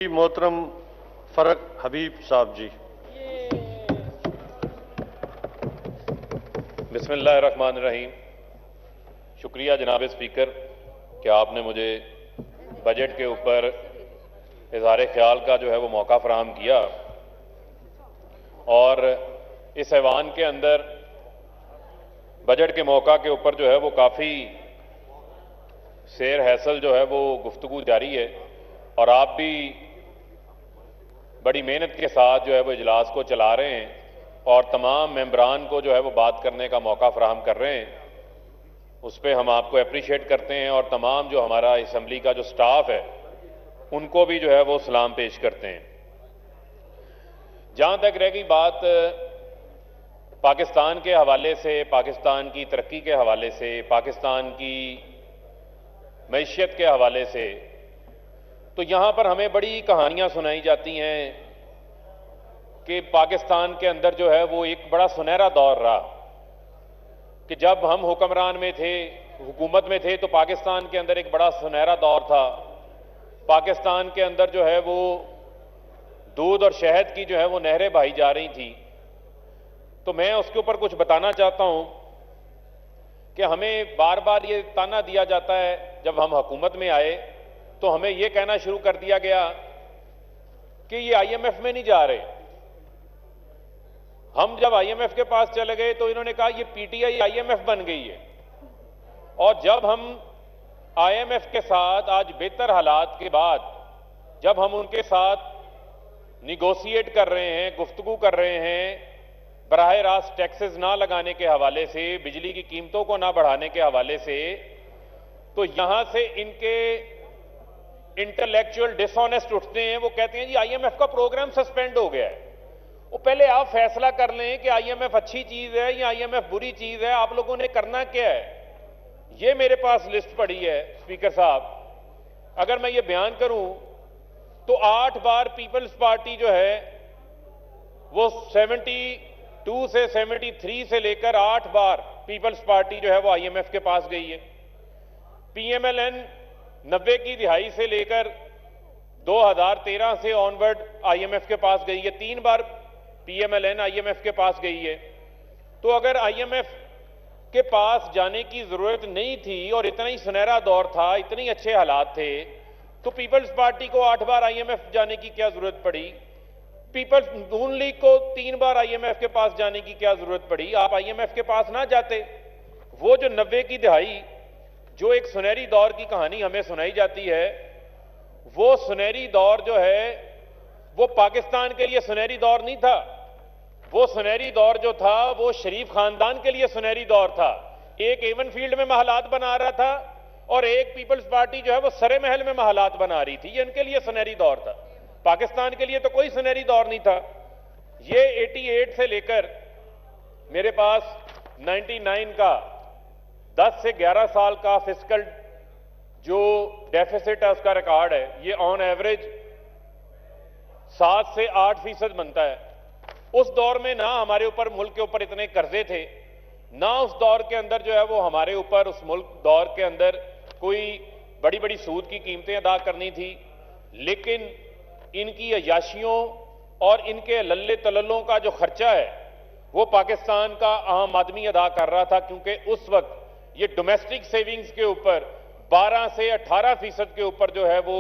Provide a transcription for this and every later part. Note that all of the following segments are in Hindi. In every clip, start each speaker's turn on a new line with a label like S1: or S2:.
S1: मोहतरम फरक हबीब साहब जी।
S2: बिस्मिल्लाहिर्रहमानिर्रहीम। शुक्रिया जनाब स्पीकर कि आपने मुझे बजट के ऊपर इज़हार ख्याल का जो है वो मौका फराहम किया और इस ऐवान के अंदर बजट के मौका के ऊपर जो है वो काफ़ी सैर हैसल जो है वो गुफ्तगू जारी है और आप भी बड़ी मेहनत के साथ जो है वो इजलास को चला रहे हैं और तमाम मेंबरान को जो है वो बात करने का मौका फराहम कर रहे हैं। उस पर हम आपको अप्रिशिएट करते हैं और तमाम जो हमारा असम्बली का जो स्टाफ है उनको भी जो है वो सलाम पेश करते हैं। जहां तक रह गई बात पाकिस्तान के हवाले से, पाकिस्तान की तरक्की के हवाले से, पाकिस्तान की मैशियत के हवाले से, तो यहां पर हमें बड़ी कहानियां सुनाई जाती हैं कि पाकिस्तान के अंदर जो है वो एक बड़ा सुनहरा दौर रहा कि जब हम हुक्मरान में थे, हुकूमत में थे, तो पाकिस्तान के अंदर एक बड़ा सुनहरा दौर था। पाकिस्तान के अंदर जो है वो दूध और शहद की जो है वो नहरें बहाई जा रही थी। तो मैं उसके ऊपर कुछ बताना चाहता हूं कि हमें बार बार ये ताना दिया जाता है, जब हम हुकूमत में आए तो हमें यह कहना शुरू कर दिया गया कि ये आईएमएफ में नहीं जा रहे। हम जब आईएमएफ के पास चले गए तो इन्होंने कहा ये पीटीआई आईएमएफ बन गई है। और जब हम आईएमएफ के साथ आज बेहतर हालात के बाद जब हम उनके साथ निगोशिएट कर रहे हैं, गुफ्तगू कर रहे हैं, बराह रास्त टैक्सेस ना लगाने के हवाले से, बिजली की कीमतों को ना बढ़ाने के हवाले से, तो यहां से इनके इंटेलेक्चुअल डिसऑनेस्ट उठते हैं। वो कहते हैं जी आईएमएफ का प्रोग्राम सस्पेंड हो गया है। वो पहले आप फैसला कर लें कि आईएमएफ अच्छी चीज है या आईएमएफ बुरी चीज है, आप लोगों ने करना क्या है। ये मेरे पास लिस्ट पड़ी है स्पीकर साहब। अगर मैं ये बयान करूं तो 8 बार पीपल्स पार्टी जो है वो 72 से 73 से लेकर 8 बार पीपल्स पार्टी जो है वो आईएमएफ के पास गई है। पीएमएलएन 90 की दिहाई से लेकर 2013 से ऑनवर्ड आईएमएफ के पास गई है। 3 बार पीएमएलएन आईएमएफ के पास गई है। तो अगर आईएमएफ के पास जाने की जरूरत नहीं थी और इतना ही सुनहरा दौर था, इतने अच्छे हालात थे, तो पीपल्स पार्टी को 8 बार आईएमएफ जाने की क्या जरूरत पड़ी। पीपल्स नून लीग को 3 बार आईएमएफ के पास जाने की क्या जरूरत पड़ी। आप आईएमएफ के पास ना जाते। वो जो 90 की दिहाई जो एक सुनहरी दौर की कहानी हमें सुनाई जाती है, वो सुनहरी दौर जो है वो पाकिस्तान के लिए सुनहरी दौर नहीं था। वो सुनहरी दौर जो था वो शरीफ खानदान के लिए सुनहरी दौर था। एक एवन फील्ड में महलात बना रहा था और एक पीपल्स पार्टी जो है वो सरे महल में महलात बना रही थी। ये इनके लिए सुनहरी दौर था। पाकिस्तान के लिए तो कोई सुनहरी दौर नहीं था। ये 88 से लेकर मेरे पास 99 का 10 से 11 साल का फिस्कल जो डेफिसिट है उसका रिकॉर्ड है। ये ऑन एवरेज 7 से 8% बनता है। उस दौर में ना हमारे ऊपर, मुल्क के ऊपर इतने कर्जे थे, ना उस दौर के अंदर जो है वो हमारे ऊपर, उस मुल्क दौर के अंदर कोई बड़ी बड़ी सूद की कीमतें अदा करनी थी। लेकिन इनकी अयाशियों और इनके लल्ले तलल्लों का जो खर्चा है वो पाकिस्तान का आम आदमी अदा कर रहा था, क्योंकि उस वक्त ये डोमेस्टिक सेविंग्स के ऊपर 12 से 18% के ऊपर जो है वो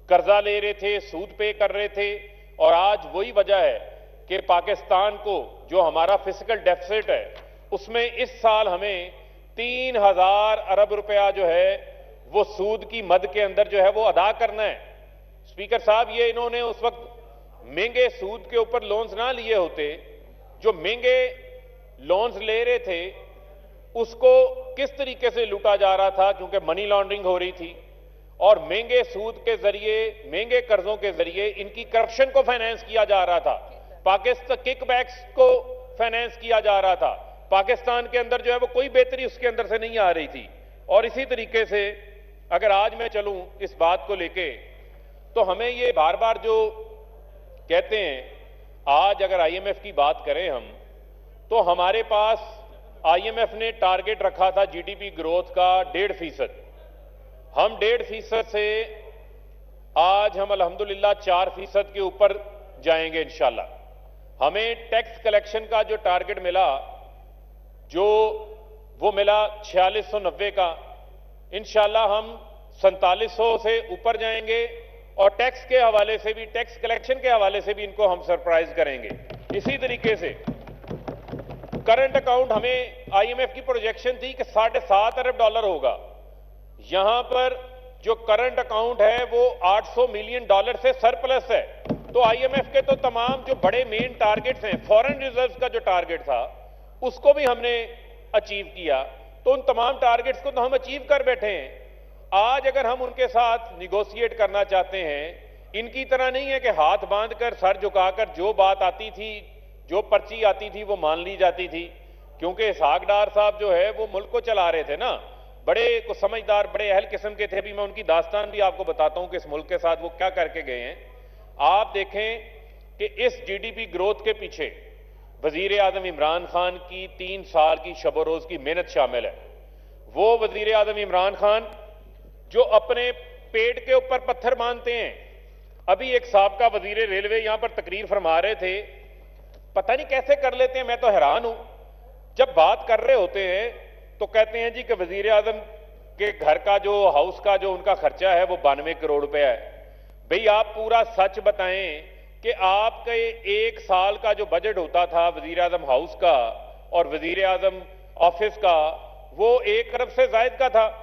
S2: कर्जा ले रहे थे, सूद पे कर रहे थे। और आज वही वजह है कि पाकिस्तान को जो हमारा फिजिकल डेफिसिट है उसमें इस साल हमें 3000 अरब रुपया जो है वो सूद की मद के अंदर जो है वो अदा करना है। स्पीकर साहब, ये इन्होंने उस वक्त महंगे सूद के ऊपर लोन्स ना लिए होते, जो महंगे लोन्स ले रहे थे उसको किस तरीके से लूटा जा रहा था, क्योंकि मनी लॉन्ड्रिंग हो रही थी और महंगे सूद के जरिए, महंगे कर्जों के जरिए इनकी करप्शन को फाइनेंस किया जा रहा था, पाकिस्तान किकबैक्स को फाइनेंस किया जा रहा था। पाकिस्तान के अंदर जो है वो कोई बेहतरी उसके अंदर से नहीं आ रही थी। और इसी तरीके से अगर आज मैं चलूं इस बात को लेके, तो हमें ये बार बार जो कहते हैं, आज अगर आईएमएफ की बात करें हम, तो हमारे पास आईएमएफ ने टारगेट रखा था जीडीपी ग्रोथ का 1.5%। हम 1.5% से आज हम अल्हम्दुलिल्लाह 4% के ऊपर जाएंगे इंशाल्लाह। हमें टैक्स कलेक्शन का जो टारगेट मिला वो मिला 4690 का, इंशाल्लाह हम 4700 से ऊपर जाएंगे और टैक्स के हवाले से भी, टैक्स कलेक्शन के हवाले से भी इनको हम सरप्राइज करेंगे। इसी तरीके से करंट अकाउंट हमें आईएमएफ की प्रोजेक्शन थी कि $7.5 अरब होगा, यहां पर जो करंट अकाउंट है वो $800 मिलियन से सरप्लस है। तो आईएमएफ के तो तमाम जो बड़े मेन टारगेट्स हैं, फॉरेन रिजर्व्स का जो टारगेट था उसको भी हमने अचीव किया, तो उन तमाम टारगेट्स को तो हम अचीव कर बैठे हैं। आज अगर हम उनके साथ निगोशिएट करना चाहते हैं, इनकी तरह नहीं है कि हाथ बांधकर सर झुकाकर जो बात आती थी, जो पर्ची आती थी वो मान ली जाती थी, क्योंकि इसहाक डार साहब जो है वो मुल्क को चला रहे थे ना, बड़े को समझदार, बड़े अहल किस्म के थे। भी मैं उनकी दास्तान भी आपको बताता हूं कि इस मुल्क के साथ वो क्या करके गए हैं। आप देखें कि इस जीडीपी ग्रोथ के पीछे वजीर आजम इमरान खान की 3 साल की शब रोज की मेहनत शामिल है। वो वजीर आजम इमरान खान जो अपने पेट के ऊपर पत्थर बांधते हैं। अभी एक साबका वजीर रेलवे यहां पर तकरीर फरमा रहे थे, पता नहीं कैसे कर लेते हैं, मैं तो हैरान हूं। जब बात कर रहे होते हैं तो कहते हैं जी कि वजीर आजम के घर का जो हाउस का जो उनका खर्चा है वो 92 करोड़ रुपया है। भाई आप पूरा सच बताएं कि आपके 1 साल का जो बजट होता था वजीर आजम हाउस का और वजीर आजम ऑफिस का, वो 1 अरब से जायद का था।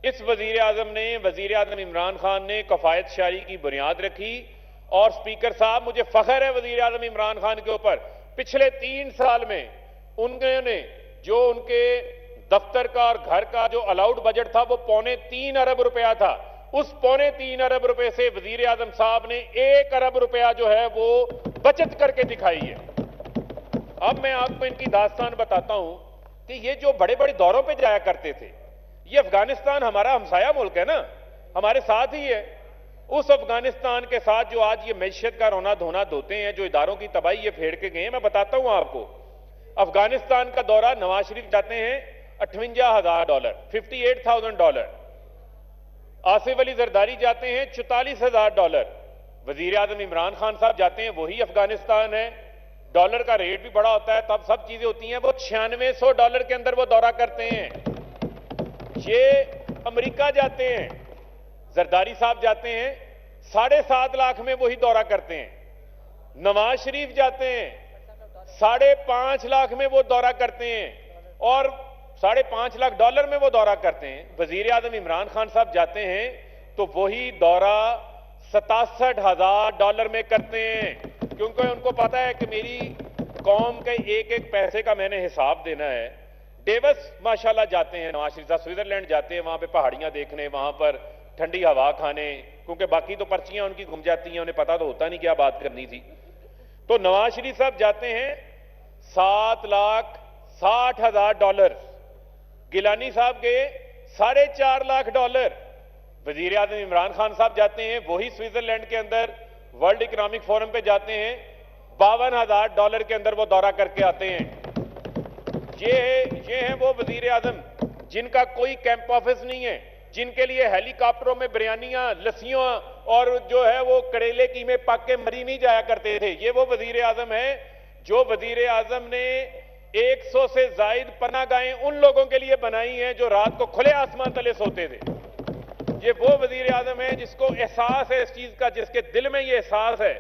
S2: इस वजीर आजम ने, वजीर आजम इमरान खान ने कफायत शारी की बुनियाद रखी। और स्पीकर साहब, मुझे फख्र है वजीर आजम इमरान खान के ऊपर, पिछले 3 साल में उन्होंने जो उनके दफ्तर का और घर का जो अलाउड बजट था वो 3.25 अरब रुपया था। उस 3.25 अरब रुपए से वजीर आजम साहब ने 1 अरब रुपया जो है वो बचत करके दिखाई है। अब मैं आपको इनकी दास्तान बताता हूं कि ये जो बड़े बड़े दौरों पे जाया करते थे, ये अफगानिस्तान हमारा हमसाया मुल्क है ना, हमारे साथ ही है। उस अफगानिस्तान के साथ जो आज ये मैशियत का रोना धोना धोते हैं, जो इदारों की तबाही ये फेर के गए हैं, मैं बताता हूं आपको। अफगानिस्तान का दौरा नवाज शरीफ जाते हैं $58,000, $58,000। आसिफ अली जरदारी जाते हैं $44,000। वजीर आजम इमरान खान साहब जाते हैं, वही अफगानिस्तान है, डॉलर का रेट भी बड़ा होता है, तब सब चीजें होती हैं, वो $9600 के अंदर वो दौरा करते हैं। ये अमेरिका जाते हैं, जरदारी साहब जाते हैं 7.5 लाख में वही दौरा करते हैं। नवाज शरीफ जाते हैं 5.5 लाख में वो दौरा करते हैं और $5.5 लाख में वो दौरा करते हैं। वजीर आजम इमरान खान साहब जाते हैं तो वही दौरा $67,000 में करते हैं, क्योंकि उनको पता है कि मेरी कौम के एक एक पैसे का मैंने हिसाब देना है। डेवस माशाल्लाह जाते हैं नवाज शरीफ साहब, स्विट्जरलैंड जाते हैं, वहां पे पहाड़ियां देखने, वहां पर ठंडी हवा खाने, क्योंकि बाकी तो पर्चियां उनकी घूम जाती हैं, उन्हें पता तो होता नहीं क्या बात करनी थी। तो नवाज शरीफ साहब जाते हैं $7,60,000, गिलानी साहब गए $4.5 लाख। वजीर आजम इमरान खान साहब जाते हैं वही स्विट्जरलैंड के अंदर वर्ल्ड इकोनॉमिक फोरम पे जाते हैं, $52,000 के अंदर वो दौरा करके आते हैं। ये है वो वजीर आजम जिनका कोई कैंप ऑफिस नहीं है, जिनके लिए हेलीकॉप्टरों में बिरयानियां, लस्सियां और जो है वो करेले कीमे पक के मरी नहीं जाया करते थे। ये वो वजीर आजम है जो वजीर आजम ने 100 से जायद पनाहगाहें उन लोगों के लिए बनाई हैं जो रात को खुले आसमान तले सोते थे। ये वो वजीर आजम है जिसको एहसास है इस चीज का, जिसके दिल में ये एहसास है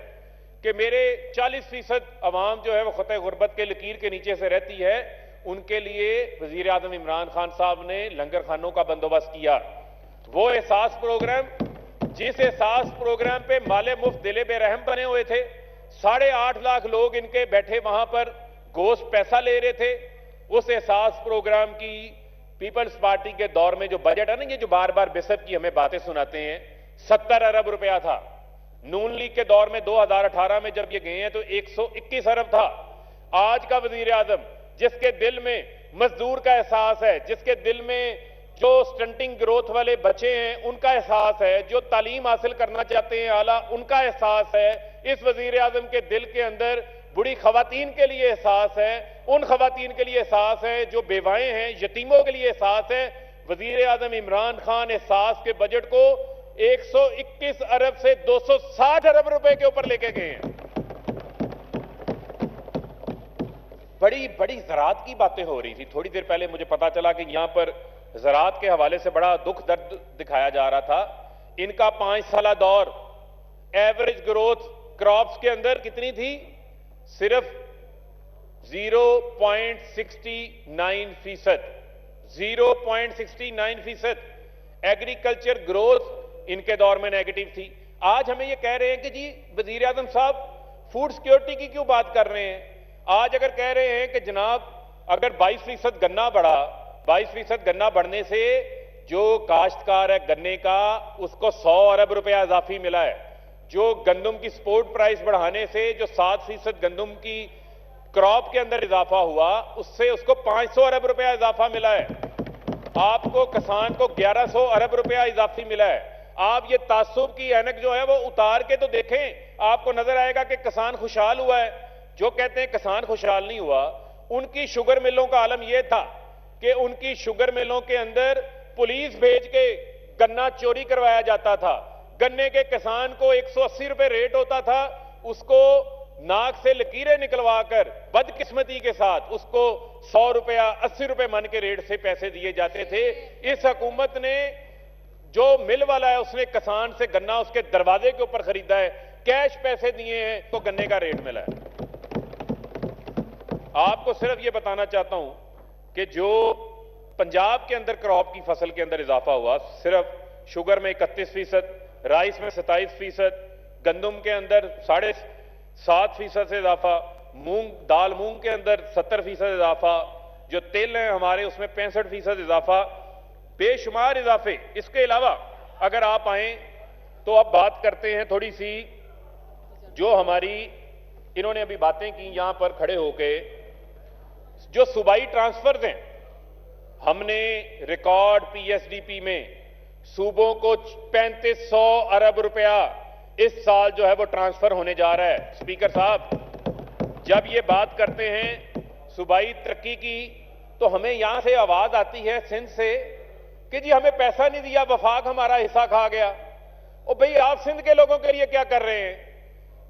S2: कि मेरे 40% अवाम जो है वो खतरे गुर्बत के लकीर के नीचे से रहती है। उनके लिए वजीर आजम इमरान खान साहब ने लंगर खानों का बंदोबस्त किया। वो एहसास प्रोग्राम, जिस एहसास प्रोग्राम पे माले मुफ्त दिले बेरहम बने हुए थे, 8.5 लाख लोग इनके बैठे वहां पर गोश्त पैसा ले रहे थे। उस एहसास प्रोग्राम की पीपल्स पार्टी के दौर में जो बजट है ना, ये जो बार बार बिशप की हमें बातें सुनाते हैं, 70 अरब रुपया था। नून लीग के दौर में 2018 में जब ये गए हैं तो 121 अरब था। आज का वजीर आजम जिसके दिल में मजदूर का एहसास है, जिसके दिल में जो स्टंटिंग ग्रोथ वाले बच्चे हैं उनका एहसास है, जो तालीम हासिल करना चाहते हैं आला उनका एहसास है, इस वजीर आजम के दिल के अंदर बुढ़ी खवातीन के लिए एहसास है, उन खवातीन के लिए एहसास है जो बेवाएं हैं, यतीमों के लिए एहसास है। वजीर आजम इमरान खान एहसास के बजट को 121 अरब से 260 अरब रुपए के ऊपर लेके गए हैं। बड़ी बड़ी ज़राअत की बातें हो रही थी। थोड़ी देर पहले मुझे पता चला कि यहां पर ज़राअत के हवाले से बड़ा दुख दर्द दिखाया जा रहा था। इनका 5 साला दौर एवरेज ग्रोथ क्रॉप्स के अंदर कितनी थी? सिर्फ 0.69%। 0.69% एग्रीकल्चर ग्रोथ इनके दौर में नेगेटिव थी। आज हमें यह कह रहे हैं कि जी वजीर आजम साहब फूड सिक्योरिटी की क्यों बात कर रहे हैं? आज अगर कह रहे हैं कि जनाब अगर 22% गन्ना बढ़ा, 22% गन्ना बढ़ने से जो काश्तकार है गन्ने का उसको 100 अरब रुपया इजाफी मिला है। जो गंदम की स्पोर्ट प्राइस बढ़ाने से जो 7% गंदम की क्रॉप के अंदर इजाफा हुआ उससे उसको 500 अरब रुपया इजाफा मिला है। आपको किसान को 1100 अरब रुपया इजाफी मिला है। आप ये तासुब की ऐनक जो है वो उतार के तो देखें, आपको नजर आएगा कि किसान खुशहाल हुआ है। जो कहते हैं किसान खुशहाल नहीं हुआ, उनकी शुगर मिलों का आलम यह था कि उनकी शुगर मिलों के अंदर पुलिस भेज के गन्ना चोरी करवाया जाता था। गन्ने के किसान को 180 रुपए रेट होता था, उसको नाक से लकीरें निकलवाकर बदकिस्मती के साथ उसको 100 रुपया 80 रुपए मन के रेट से पैसे दिए जाते थे। इस हुकूमत ने जो मिल वाला है उसने किसान से गन्ना उसके दरवाजे के ऊपर खरीदा है, कैश पैसे दिए हैं तो गन्ने का रेट मिला है। आपको सिर्फ ये बताना चाहता हूं कि जो पंजाब के अंदर क्रॉप की फसल के अंदर इजाफा हुआ, सिर्फ शुगर में 31%, राइस में 27%, गंदम के अंदर 7.5% से इजाफा, दाल मूंग के अंदर 70% इजाफा, जो तेल है हमारे उसमें 65% इजाफा, बेशुमार इजाफे। इसके अलावा अगर आप आए तो अब बात करते हैं थोड़ी सी जो हमारी इन्होंने अभी बातें की यहां पर खड़े होके, जो सूबाई ट्रांसफर्स हैं, हमने रिकॉर्ड पीएसडीपी में सूबों को 3500 अरब रुपया इस साल जो है वो ट्रांसफर होने जा रहा है। स्पीकर साहब, जब ये बात करते हैं सूबाई तरक्की की तो हमें यहां से आवाज आती है सिंध से कि जी हमें पैसा नहीं दिया, वफाक हमारा हिस्सा खा गया। और भाई आप सिंध के लोगों के लिए क्या कर रहे हैं?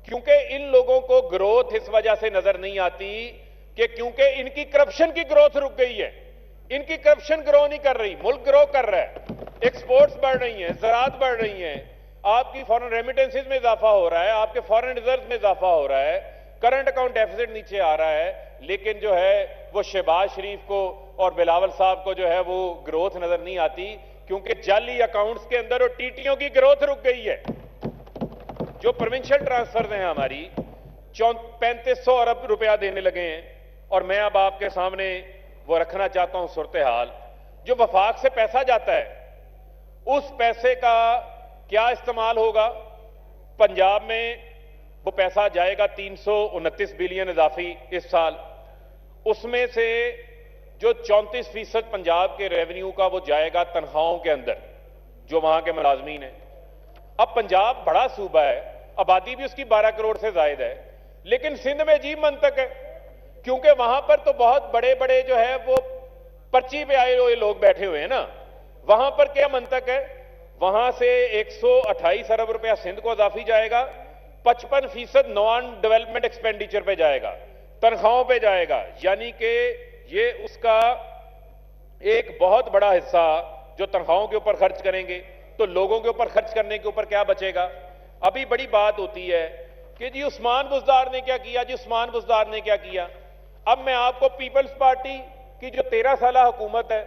S2: क्योंकि इन लोगों को ग्रोथ इस वजह से नजर नहीं आती कि क्योंकि इनकी करप्शन की ग्रोथ रुक गई है। इनकी करप्शन ग्रो नहीं कर रही, मुल्क ग्रो कर रहा है। एक्सपोर्ट्स बढ़ रही हैं, ज़राअत बढ़ रही हैं, आपकी फॉरेन रेमिटेंसेज में इजाफा हो रहा है, आपके फॉरेन रिजर्व में इजाफा हो रहा है, करंट अकाउंट डेफिसिट नीचे आ रहा है। लेकिन जो है वो शहबाज शरीफ को और बिलावल साहब को जो है वो ग्रोथ नजर नहीं आती, क्योंकि जाली अकाउंट्स के अंदर और टीटीओं की ग्रोथ रुक गई है। जो प्रोविंशियल ट्रांसफर हैं हमारी 3500 अरब रुपया देने लगे हैं। और मैं अब आपके सामने वो रखना चाहता हूं सूरत हाल। जो वफाक से पैसा जाता है उस पैसे का क्या इस्तेमाल होगा? पंजाब में वो पैसा जाएगा 329 बिलियन इजाफी इस साल, उसमें से जो 34% पंजाब के रेवेन्यू का वो जाएगा तनख्वाहों के अंदर, जो वहां के मुलाजमीन हैं। अब पंजाब बड़ा सूबा है, आबादी भी उसकी 12 करोड़ से ज्यादा है, लेकिन सिंध में अजीब मंतक है, क्योंकि वहां पर तो बहुत बड़े बड़े जो है वो पर्ची पे आए हुए लोग बैठे हुए हैं ना। वहां पर क्या मंतक है? वहां से 128 अरब रुपया सिंध को इजाफी जाएगा, 55% नॉन डेवलपमेंट एक्सपेंडिचर पे जाएगा, तनख्वाहों पे जाएगा। यानी कि ये उसका एक बहुत बड़ा हिस्सा जो तनख्वाहों के ऊपर खर्च करेंगे, तो लोगों के ऊपर खर्च करने के ऊपर क्या बचेगा? अभी बड़ी बात होती है कि जी उस्मान बुज़दार ने क्या किया, जी उस्मान बुज़दार ने क्या किया। अब मैं आपको पीपल्स पार्टी की जो 13 साल हुकूमत है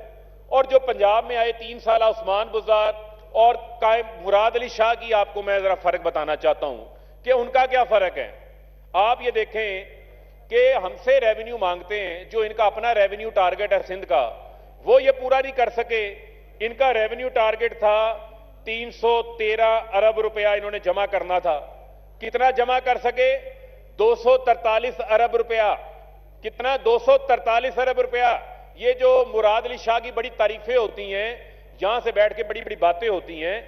S2: और जो पंजाब में आए 3 साल उस्मान बुज़दार और कायम मुराद अली शाह की आपको मैं जरा फर्क बताना चाहता हूं कि उनका क्या फर्क है। आप ये देखें कि हमसे रेवेन्यू मांगते हैं, जो इनका अपना रेवेन्यू टारगेट है सिंध का, वो ये पूरा नहीं कर सके। इनका रेवेन्यू टारगेट था 313 अरब रुपया इन्होंने जमा करना था। कितना जमा कर सके? 243 अरब रुपया। कितना? 243 अरब रुपया। ये जो मुराद अली शाह की बड़ी तारीफें होती हैं, यहां से बैठ के बड़ी बड़ी बातें होती हैं।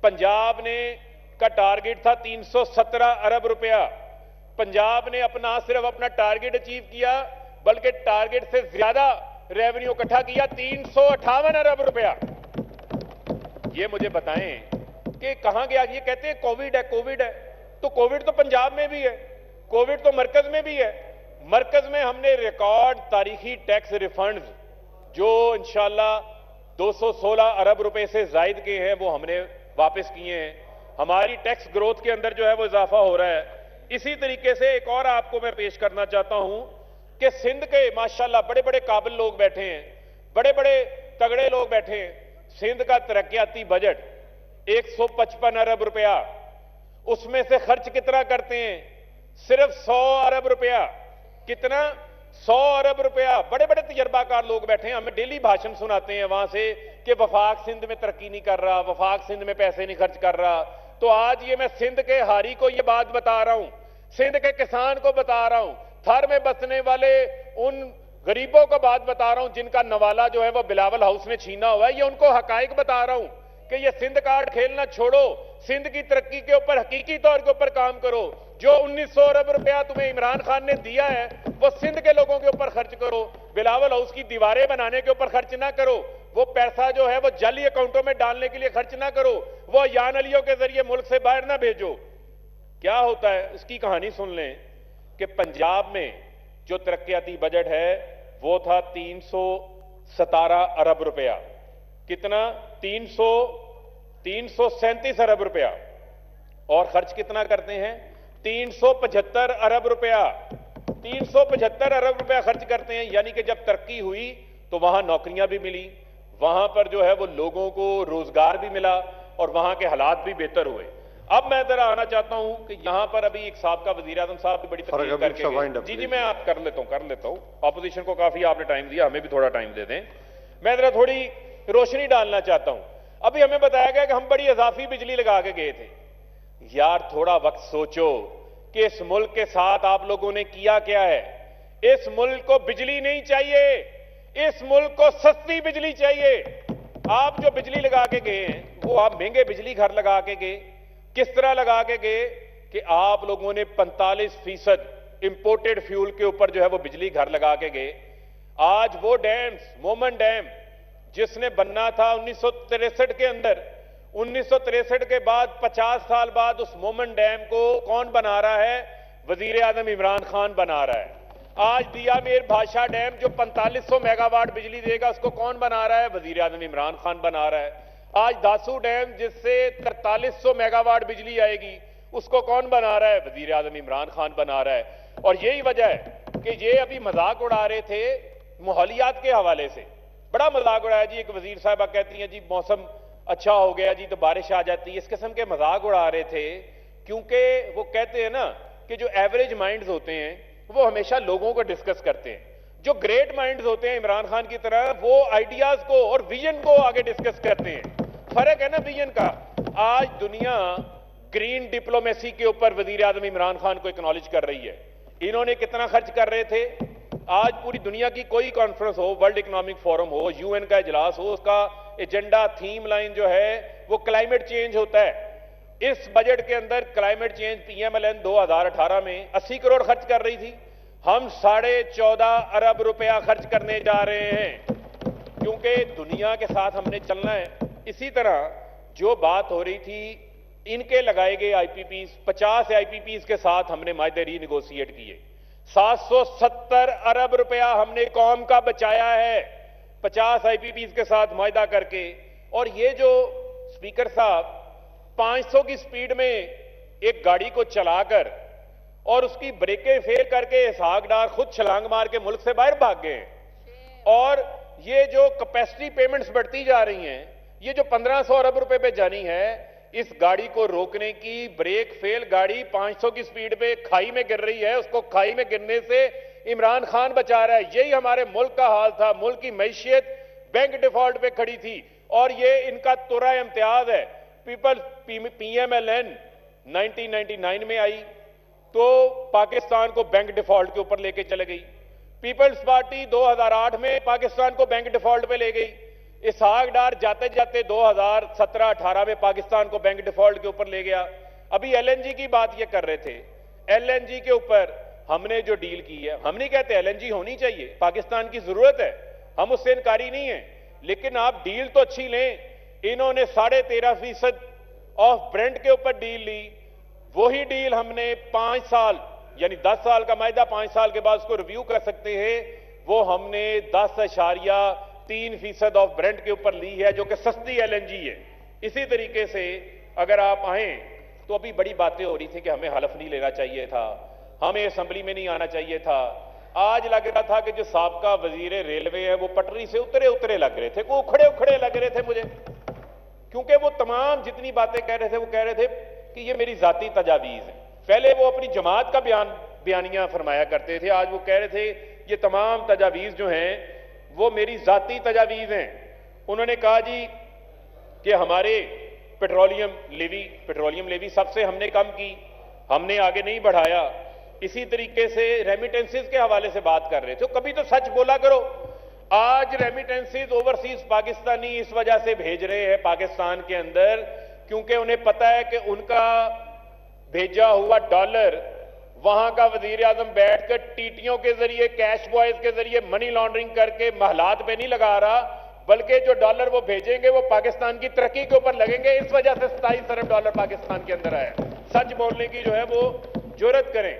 S2: पंजाब ने का टारगेट था 317 अरब रुपया। पंजाब ने अपना सिर्फ अपना टारगेट अचीव किया, बल्कि टारगेट से ज्यादा रेवेन्यू इकट्ठा किया, 358 अरब रुपया। ये मुझे बताएं कि कहां गया, ये कहते हैं कोविड है, कोविड है। तो कोविड तो पंजाब में भी है, कोविड तो मरकज में भी है। मरकज में हमने रिकॉर्ड तारीखी टैक्स रिफंड्स जो इंशाल्लाह 216 अरब रुपए से जायद के हैं वो हमने वापस किए हैं। हमारी टैक्स ग्रोथ के अंदर जो है वो इजाफा हो रहा है। इसी तरीके से एक और आपको मैं पेश करना चाहता हूं कि सिंध के माशाल्लाह बड़े बड़े काबिल लोग बैठे हैं, बड़े बड़े तगड़े लोग बैठे हैं। सिंध का तरक्याती बजट 155 अरब रुपया, उसमें से खर्च कितना करते हैं? सिर्फ 100 अरब रुपया। कितना? 100 अरब रुपया। बड़े बड़े तजर्बाकार लोग बैठे हैं, हमें डेली भाषण सुनाते हैं वहां से कि वफाक सिंध में तरक्की नहीं कर रहा, वफाक सिंध में पैसे नहीं खर्च कर रहा। तो आज ये मैं सिंध के हारी को ये बात बता रहा हूं, सिंध के किसान को बता रहा हूं, थर में बसने वाले उन गरीबों को बात बता रहा हूं जिनका नवाला जो है वो बिलावल हाउस ने छीना हुआ है। ये उनको हकायक बता रहा हूं कि ये सिंध कार्ड खेलना छोड़ो, सिंध की तरक्की के ऊपर हकीकी तौर के ऊपर काम करो। जो 1900 अरब रुपया तुम्हें इमरान खान ने दिया है वो सिंध के लोगों के ऊपर खर्च करो, बिलावल हाउस की दीवारें बनाने के ऊपर खर्च ना करो। वो पैसा जो है वो जाली अकाउंटों में डालने के लिए खर्च ना करो, वो यान अलियों के जरिए मुल्क से बाहर ना भेजो। क्या होता है इसकी कहानी सुन लें कि पंजाब में जो तरक्याती बजट है वो था 317 अरब रुपया। कितना? 337 अरब रुपया। और खर्च कितना करते हैं? 375 अरब रुपया। 375 अरब रुपया खर्च करते हैं। यानी कि जब तरक्की हुई तो वहां नौकरियां भी मिली, वहां पर जो है वो लोगों को रोजगार भी मिला और वहां के हालात भी बेहतर हुए। अब मैं जरा आना चाहता हूं कि यहां पर अभी एक साहब वजीर आजम साहब की बड़ी तकलीफ करके गए। जी मैं आप कर लेता हूं। ऑपोजिशन को काफी आपने टाइम दिया, हमें भी थोड़ा टाइम दे दें। मैं जरा थोड़ी रोशनी डालना चाहता हूं। अभी हमें बताया गया कि हम बड़ी इजाफी बिजली लगा के गए थे। यार थोड़ा वक्त सोचो कि इस मुल्क के साथ आप लोगों ने किया क्या है। इस मुल्क को बिजली नहीं चाहिए, इस मुल्क को सस्ती बिजली चाहिए। आप जो बिजली लगा के गए हैं वो आप महंगे बिजली घर लगा के गए। किस तरह लगा के गए कि आप लोगों ने 45% इंपोर्टेड फ्यूल के ऊपर जो है वो बिजली घर लगा के गए। आज वो डैम्स, मोमन डैम जिसने बनना था 1963 के अंदर, 1963 के बाद 50 साल बाद उस मोमन डैम को कौन बना रहा है? वजीर आजम इमरान खान बना रहा है। आज दिया मीर भाषा डैम जो 4500 मेगावाट बिजली देगा उसको कौन बना रहा है? वजीर आजम इमरान खान बना रहा है। आज दासू डैम जिससे 4300 मेगावाट बिजली आएगी उसको कौन बना रहा है? वजीर आजम इमरान खान बना रहा है। और यही वजह है कि ये अभी मजाक उड़ा रहे थे माहौलियात के हवाले से, बड़ा मजाक उड़ाया जी। एक वजीर साहबा कहती हैं जी मौसम अच्छा हो गया जी तो बारिश आ जाती है, इस किस्म के मजाक उड़ा रहे थे। क्योंकि वो कहते हैं ना कि जो एवरेज माइंड्स होते हैं वो हमेशा लोगों को डिस्कस करते हैं, जो ग्रेट माइंड्स होते हैं इमरान खान की तरह वो आइडियाज को और विजन को आगे डिस्कस करते हैं। फर्क है ना विजन का। आज दुनिया ग्रीन डिप्लोमेसी के ऊपर वजीर आजम इमरान खान को एक्नॉलेज कर रही है। इन्होंने कितना खर्च कर रहे थे? आज पूरी दुनिया की कोई कॉन्फ्रेंस हो, वर्ल्ड इकोनॉमिक फोरम हो, यूएन का इजलास हो, उसका एजेंडा थीम लाइन जो है वो क्लाइमेट चेंज होता है। इस बजट के अंदर क्लाइमेट चेंज पीएमएलएन 2018 में 80 करोड़ खर्च कर रही थी, हम 14.5 अरब रुपया खर्च करने जा रहे हैं क्योंकि दुनिया के साथ हमने चलना है। इसी तरह जो बात हो रही थी इनके लगाए गए आईपीपीज, 50 आईपीपीज के साथ हमने मायदे रीनिगोशिएट किए। 770 अरब रुपया हमने कौम का बचाया है 50 आईपीपीज के साथ मायदा करके। और ये जो स्पीकर साहब 500 की स्पीड में एक गाड़ी को चलाकर और उसकी ब्रेकें फेल करके इसहाक डार खुद छलांग मार के मुल्क से बाहर भाग गए। और ये जो कैपेसिटी पेमेंट्स बढ़ती जा रही हैं, ये जो 1500 अरब रुपए पे जानी है, इस गाड़ी को रोकने की ब्रेक फेल गाड़ी 500 की स्पीड पे खाई में गिर रही है, उसको खाई में गिरने से इमरान खान बचा रहा है। यही हमारे मुल्क का हाल था। मुल्क की मैशियत बैंक डिफॉल्ट पे खड़ी थी और ये इनका तुरा इम्तियाज है। पीएमएलएन 1999 में आई तो पाकिस्तान को बैंक डिफॉल्ट के ऊपर लेके चले गई। पीपल्स पार्टी 2008 में पाकिस्तान को बैंक डिफॉल्ट पे ले गई। इसहाक डार जाते जाते 2017-18 में पाकिस्तान को बैंक डिफॉल्ट के ऊपर ले गया। अभी एलएनजी की बात ये कर रहे थे। एलएनजी के ऊपर हमने जो डील की है, हम नहीं कहते एलएनजी होनी चाहिए, पाकिस्तान की जरूरत है, हम उससे इनकारी नहीं है, लेकिन आप डील तो अच्छी लें। इन्होंने 13.5% ऑफ ब्रेंट के ऊपर डील ली, वही डील हमने 5 साल यानी 10 साल का मायदा 5 साल के बाद उसको रिव्यू कर सकते हैं, वो हमने 10.3% ऑफ ब्रेंट के ऊपर ली है, जो कि सस्ती एलएनजी है। इसी तरीके से अगर आप आए तो अभी बड़ी बातें हो रही थी कि हमें हलफ नहीं लेना चाहिए था, हमें असेंबली में नहीं आना चाहिए था। आज लग रहा था कि जो साबका वजीर रेलवे है वो पटरी से उतरे लग रहे थे, वो उखड़े लग रहे थे मुझे, क्योंकि वो तमाम जितनी बातें कह रहे थे वो कह रहे थे कि ये मेरी जाती तजावीज है। पहले वो अपनी जमात का बयानिया फरमाया करते थे, आज वो कह रहे थे ये तमाम तजावीज जो हैं वो मेरी जाती तजावीज हैं। उन्होंने कहा जी कि हमारे पेट्रोलियम लेवी सबसे हमने कम की, हमने आगे नहीं बढ़ाया। इसी तरीके से रेमिटेंसेस के हवाले से बात कर रहे थे, तो कभी तो सच बोला करो। आज रेमिटेंसेस ओवरसीज पाकिस्तानी इस वजह से भेज रहे हैं पाकिस्तान के अंदर क्योंकि उन्हें पता है कि उनका भेजा हुआ डॉलर वहां का वजीर आजम बैठकर टीटियों के जरिए, कैश बॉयज के जरिए मनी लॉन्ड्रिंग करके महलात पे नहीं लगा रहा, बल्कि जो डॉलर वो भेजेंगे वो पाकिस्तान की तरक्की के ऊपर लगेंगे। इस वजह से 27 अरब डॉलर पाकिस्तान के अंदर आया। सच बोलने की जो है वो जुर्रत करें।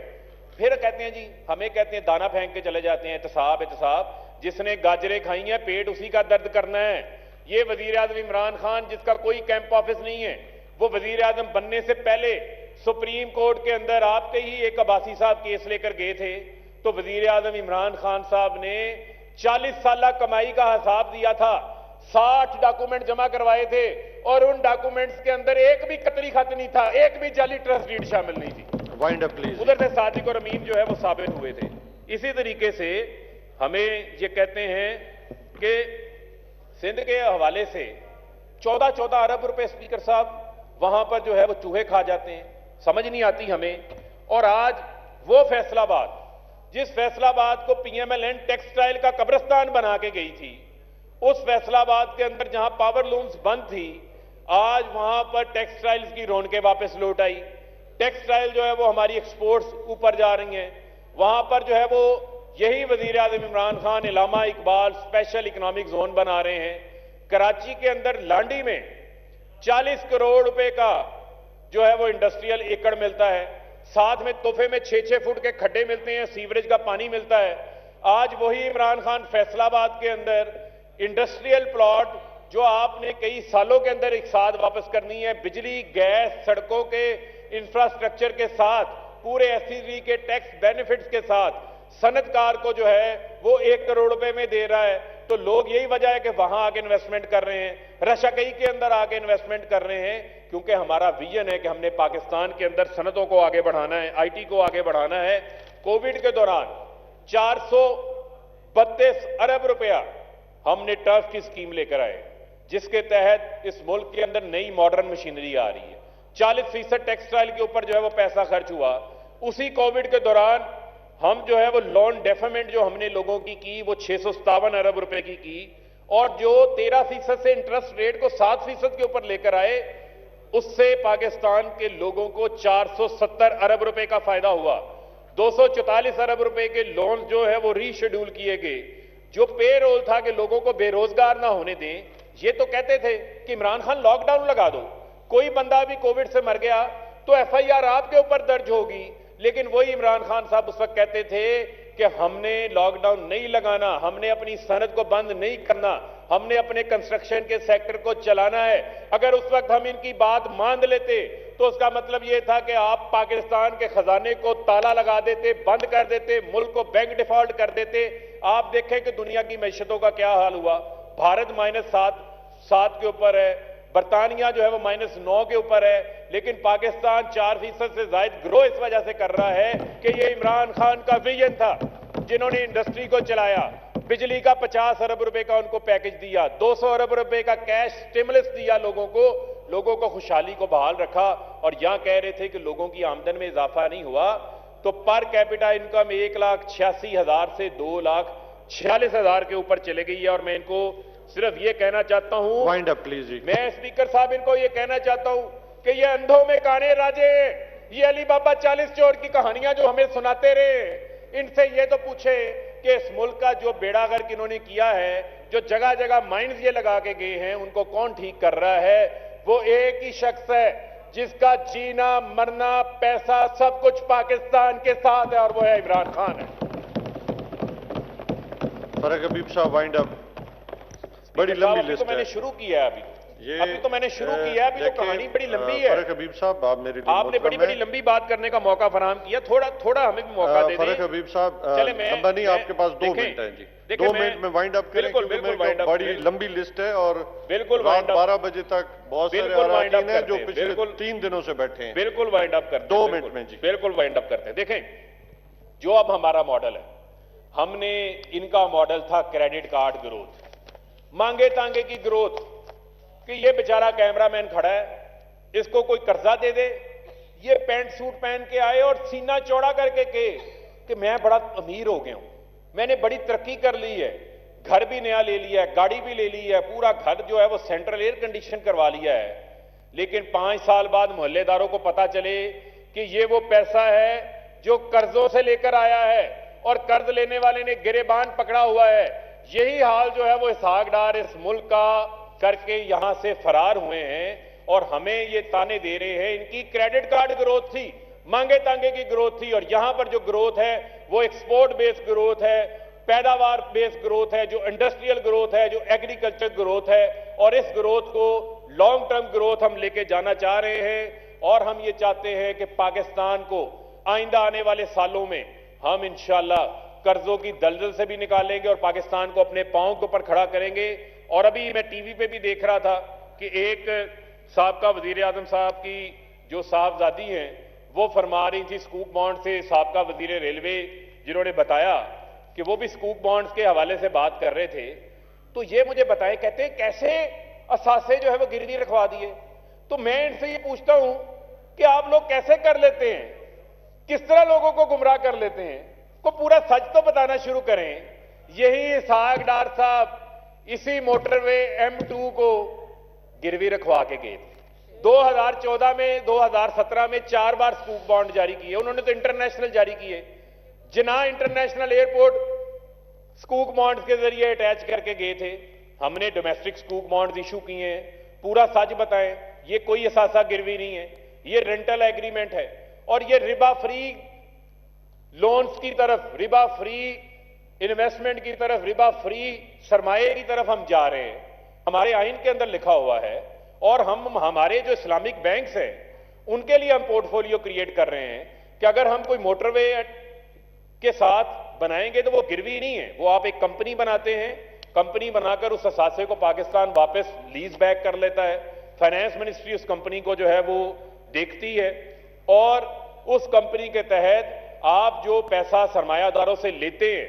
S2: फिर कहते हैं जी, हमें कहते हैं दाना फेंक के चले जाते हैं, एहतसाब, जिसने गाजरें खाई हैं पेट उसी का दर्द करना है। ये वजीर आजम इमरान खान जिसका कोई कैंप ऑफिस नहीं है, वो वजीर आजम बनने से पहले सुप्रीम कोर्ट के अंदर आपके ही एक अब्बासी साहब केस लेकर गए थे, तो वजीर आजम इमरान खान साहब ने 40 साल कमाई का हिसाब दिया था, 60 डॉक्यूमेंट जमा करवाए थे और उन डॉक्यूमेंट्स के अंदर एक भी कतरी खत नहीं था, एक भी जाली ट्रस्ट डीड शामिल नहीं थी।
S1: Wind up please.
S2: उधर से सादिक और अमीन जो है वो साबित हुए थे। इसी तरीके से हमें ये कहते हैं कि सिंध के हवाले से 14 अरब रुपए स्पीकर साहब वहां पर जो है वो चूहे खा जाते हैं, समझ नहीं आती हमें। और आज वो फैसलाबाद, जिस फैसलाबाद को पीएमएलएन टेक्सटाइल का कब्रिस्तान बना के गई थी, उस फैसलाबाद के अंदर जहां पावर लूम्स बंद थी, आज वहां पर टेक्सटाइल्स की रौनकें वापस लौट आई। टेक्सटाइल जो है वो हमारी एक्सपोर्ट्स ऊपर जा रही हैं। वहां पर जो है वो यही वजीर आजम Imran Khan Allama Iqbal special economic zone बना रहे हैं। कराची के अंदर लांडी में 40 करोड़ रुपए का जो है वो इंडस्ट्रियल एकड़ मिलता है, साथ में तोहफे में 6-6 फुट के खड्डे मिलते हैं, सीवरेज का पानी मिलता है। आज वही इमरान खान फैसलाबाद के अंदर इंडस्ट्रियल प्लॉट जो आपने कई सालों के अंदर एक साथ वापस करनी है, बिजली, गैस, सड़कों के इंफ्रास्ट्रक्चर के साथ, पूरे एसईजी के टैक्स बेनिफिट्स के साथ सनतकार को जो है वो 1 करोड़ रुपए में दे रहा है। तो लोग यही वजह है कि वहां आके इन्वेस्टमेंट कर रहे हैं, रशाकई के अंदर आके इन्वेस्टमेंट कर रहे हैं, क्योंकि हमारा विजन है कि हमने पाकिस्तान के अंदर सनतों को आगे बढ़ाना है, आईटी को आगे बढ़ाना है। कोविड के दौरान 432 अरब रुपया हमने टर्फ की स्कीम लेकर आए, जिसके तहत इस मुल्क के अंदर नई मॉडर्न मशीनरी आ रही है। 40% टेक्सटाइल के ऊपर जो है वो पैसा खर्च हुआ। उसी कोविड के दौरान हम जो है वो लोन डेफरमेंट जो हमने लोगों की वो 657 अरब रुपए की और जो 13% से इंटरेस्ट रेट को 7% के ऊपर लेकर आए, उससे पाकिस्तान के लोगों को 470 अरब रुपए का फायदा हुआ। 244 अरब रुपए के लोन जो है वो रीशेड्यूल किए गए। जो पे रोल था कि लोगों को बेरोजगार ना होने दें, ये तो कहते थे कि इमरान खान लॉकडाउन लगा दो, कोई बंदा भी कोविड से मर गया तो एफआईआर आपके ऊपर दर्ज होगी। लेकिन वही इमरान खान साहब उस वक्त कहते थे कि हमने लॉकडाउन नहीं लगाना, हमने अपनी सनत को बंद नहीं करना, हमने अपने कंस्ट्रक्शन के सेक्टर को चलाना है। अगर उस वक्त हम इनकी बात मान लेते तो उसका मतलब यह था कि आप पाकिस्तान के खजाने को ताला लगा देते, बंद कर देते, मुल्क को बैंक डिफॉल्ट कर देते। आप देखें कि दुनिया की मैशतों का क्या हाल हुआ। भारत -7 के ऊपर है, बरतानिया जो है वो -9 के ऊपर है, लेकिन पाकिस्तान 4% से ज्यादा ग्रो इस वजह से कर रहा है कि ये इमरान खान का विजन था, जिन्होंने इंडस्ट्री को चलाया, बिजली का 50 अरब रुपए का उनको पैकेज दिया, 200 अरब रुपए का कैश स्टिमुलस दिया लोगों को खुशहाली को बहाल रखा। और यहां कह रहे थे कि लोगों की आमदन में इजाफा नहीं हुआ, तो पर कैपिटा इनकम 1,86,000 से 2,46,000 के ऊपर चले गई है। और मैं इनको सिर्फ ये कहना चाहता हूं,
S1: वाइंड अप प्लीज जी।
S2: मैं स्पीकर साहब इनको ये कहना चाहता हूं कि ये अंधों में काने राजे, ये अली बाबा 40 चोर की कहानियां जो हमें सुनाते रहे, इनसे ये तो पूछे कि इस मुल्क का जो बेड़ा गर्क इन्होंने किया है, जो जगह जगह माइंस ये लगा के गए हैं, उनको कौन ठीक कर रहा है? वो एक ही शख्स है जिसका जीना मरना पैसा सब कुछ पाकिस्तान के साथ है और वो है इमरान खान है।
S1: फरक हबीब साहब वाइंड अप। बड़ी लंबी लिस्ट
S2: मैंने
S1: है।
S2: शुरू किया है अभी तो मैंने शुरू किया है, अभी तो कहानी बड़ी लंबी है।
S1: फरक हबीब साहब आप मेरे लिए
S2: आपने बड़ी लंबी बात करने का मौका फराहम किया, थोड़ा हमें भी मौका दे दें।
S1: फरक हबीब साहब
S2: चले मैं
S1: अंबानी आपके पास 2 मिनट है जी, 2 मिनट में वाइंड अप करें क्योंकि मेरे बड़ी लंबी लिस्ट है और
S2: बिल्कुल
S1: रात 12 बजे तक बहुत सारे अरकान हैं जो पिछले 3 दिनों से बैठे हैं।
S2: बिल्कुल वाइंड अप करते
S1: 2 मिनट में जी,
S2: बिल्कुल वाइंड अप करते हैं। देखें, जो अब हमारा मॉडल है, हमने इनका मॉडल था क्रेडिट कार्ड ग्रोथ, मांगे तांगे की ग्रोथ, कि ये बेचारा कैमरामैन खड़ा है, इसको कोई कर्जा दे दे, ये पैंट सूट पहन के आए और सीना चौड़ा करके कहे कि मैं बड़ा अमीर हो गया हूं, मैंने बड़ी तरक्की कर ली है, घर भी नया ले लिया है, गाड़ी भी ले ली है, पूरा घर जो है वो सेंट्रल एयर कंडीशन करवा लिया है। लेकिन 5 साल बाद मोहल्लेदारों को पता चले कि ये वो पैसा है जो कर्जों से लेकर आया है और कर्ज लेने वाले ने गिरेबान पकड़ा हुआ है। यही हाल जो है वो इसहाक डार इस मुल्क का करके यहां से फरार हुए हैं और हमें ये ताने दे रहे हैं। इनकी क्रेडिट कार्ड ग्रोथ थी, मांगे तांगे की ग्रोथ थी, और यहां पर जो ग्रोथ है वो एक्सपोर्ट बेस्ड ग्रोथ है, पैदावार बेस्ड ग्रोथ है, जो इंडस्ट्रियल ग्रोथ है, जो एग्रीकल्चर ग्रोथ है। और इस ग्रोथ को लॉन्ग टर्म ग्रोथ हम लेके जाना चाह रहे हैं और हम ये चाहते हैं कि पाकिस्तान को आइंदा आने वाले सालों में हम इंशाल्लाह कर्जों की दलदल से भी निकालेंगे और पाकिस्तान को अपने पांव के ऊपर खड़ा करेंगे। और अभी मैं टीवी पे भी देख रहा था कि एक साबका वजीर आजम साहब की जो साहबजादी हैं वो फरमा रही थी स्कूप बॉन्ड से, साबका वजीर रेलवे जिन्होंने बताया कि वो भी स्कूप बॉन्ड्स के हवाले से बात कर रहे थे। तो ये मुझे बताएं, कहते हैं कैसे असासे जो है वो गिरवी रखवा दिए। तो मैं इनसे ये पूछता हूं कि आप लोग कैसे कर लेते हैं, किस तरह लोगों को गुमराह कर लेते हैं, को पूरा सच तो बताना शुरू करें। यही इसहाक डार साहब इसी मोटरवे M2 को गिरवी रखवा के गए थे। 2014 में 2017 में 4 बार स्कूप बॉन्ड जारी किए उन्होंने, तो इंटरनेशनल जारी किए। जिन्ना इंटरनेशनल एयरपोर्ट स्कूप बॉन्ड्स के जरिए अटैच करके गए थे, हमने डोमेस्टिक स्कूप बॉन्ड्स इशू किए हैं। पूरा सच बताएं, ये कोई असासा गिरवी नहीं है, ये रेंटल एग्रीमेंट है और ये रिबा फ्री लोन्स की तरफ, रिबा फ्री इन्वेस्टमेंट की तरफ, रिबा फ्री सरमाए की तरफ हम जा रहे हैं। हमारे आइन के अंदर लिखा हुआ है और हम हमारे जो इस्लामिक बैंक्स हैं उनके लिए हम पोर्टफोलियो क्रिएट कर रहे हैं कि अगर हम कोई मोटरवे के साथ बनाएंगे तो वो गिरवी नहीं है, वो आप एक कंपनी बनाते हैं, कंपनी बनाकर उस असासे को पाकिस्तान वापस लीज बैक कर लेता है। फाइनेंस मिनिस्ट्री उस कंपनी को जो है वो देखती है और उस कंपनी के तहत आप जो पैसा सरमायादारों से लेते हैं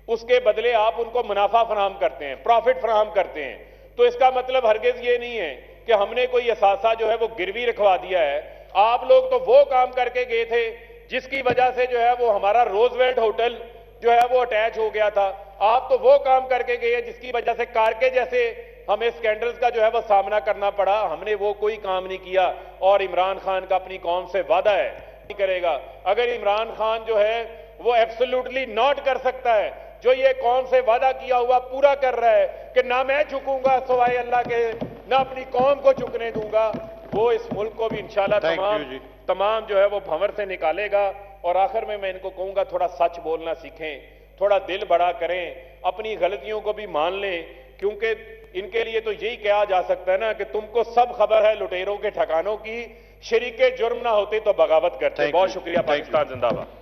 S2: उसके बदले आप उनको मुनाफा फराहम करते हैं, प्रॉफिट फराहम करते हैं। तो इसका मतलब हरगिज ये नहीं है कि हमने कोई असासा जो है वो गिरवी रखवा दिया है। आप लोग तो वो काम करके गए थे जिसकी वजह से जो है वो हमारा रोजवेल्ट होटल जो है वो अटैच हो गया था। आप तो वो काम करके गए जिसकी वजह से कारके जैसे हमें स्कैंडल्स का जो है वो सामना करना पड़ा। हमने वो कोई काम नहीं किया और इमरान खान का अपनी कौम से वादा है नहीं करेगा। अगर इमरान खान जो है वो एब्सोल्युटली नॉट कर सकता है जो ये कौम से वादा किया हुआ पूरा कर रहा है कि ना मैं झुकूंगा सिवाय अल्लाह के, ना अपनी कौम को झुकने दूंगा, वो इस मुल्क को भी इंशाल्लाह तमाम जो है वो भंवर से निकालेगा। और आखिर में मैं इनको कहूंगा थोड़ा सच बोलना सीखें, थोड़ा दिल बड़ा करें, अपनी गलतियों को भी मान लें, क्योंकि इनके लिए तो यही कहा जा सकता है ना कि तुमको सब खबर है लुटेरों के ठिकानों की, शरीके जुर्म ना होते तो बगावत करते। बहुत शुक्रिया। पाकिस्तान जिंदाबाद।